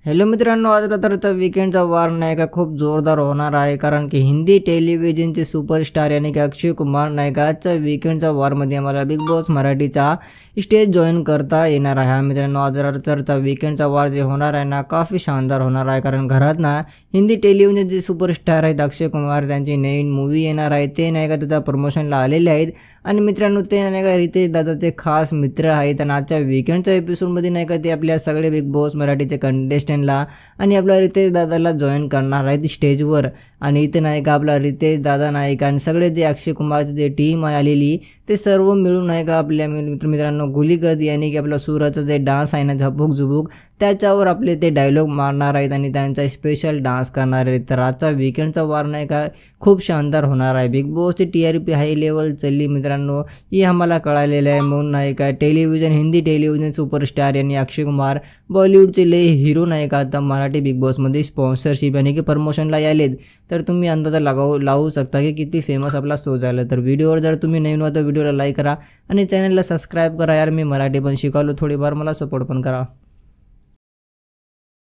Hello मित्रांनो, आज रात्रीचा वीकेंडचा वार नाही का खूप जोरदार होणार आहे, कारण की हिंदी टेलिव्हिजनचे सुपरस्टार यानी की अक्षय कुमार नाही का आजच्या वीकेंडचा वारमध्ये आम्हाला बिग बॉस मराठीचा स्टेज जॉईन करता येणार आहे। मित्रांनो, आज रात्रीचा वीकेंडचा वार जे होणार आहे ना काफ़ी शानदार होणार आहे, कारण घरात ना हिंदी टेलिव्हिजनचे सुपरस्टार आहेत अक्षय कुमार, त्यांची नवीन मूवी येणार आहे, ते नाही का त्याचा प्रमोशनला आलेले आहेत। आणि मित्रांनो, ते नाही का रितेश दादाचे खास मित्र आहेत आणि आजच्या वीकेंडच्या एपिसोडमध्ये नाही का ते आपल्या सगळे बिग बॉस मराठीचे कंटेस्टंटला आणि आपल्या रितेश दादाला जॉईन करणार आहेत स्टेजवर। आणि इथे नाही का आपला रितेश दादा नाही का आणि सगळे जे अक्षय कुमारची जे टीम आहे आलेली ते सर्व मिळून नाही का आपल्या मित्रांनो गुलीगत यानी की आपला सूराचा जे डान्स आहे ना झबूक झुबूक त्याच्यावर आपले ते डायलॉग मारणार आहेत आणि त्यांचा स्पेशल डान्स करणार आहेत। तर आजचा वीकेंडचा वार नाही का खूप शानदार होणार आहे। बिग बॉसची TRP हाई लेवल चालली मित्रांनो, हे आम्हाला कळालेलं आहे। म्हणून नाही का टेलिव्हिजन हिंदी टेलिव्हिजन सुपरस्टार यांनी अक्षय कुमार बॉलिवूडचे लय हिरो नाही का आता मराठी बिग बॉसमध्ये स्पॉन्सरशिप यानी की प्रमोशनला यालेत। तर तुम्ही अंदाजा लावू शकता की किती फेमस आपला शो झाला। तर व्हिडिओवर जर तुम्ही नवीन होता व्हिडिओला लाईक करा आणि चॅनलला सबस्क्राईब करा यार, मी मराठी पण शिकवलो थोडीफार, मला सपोर्ट पण करा।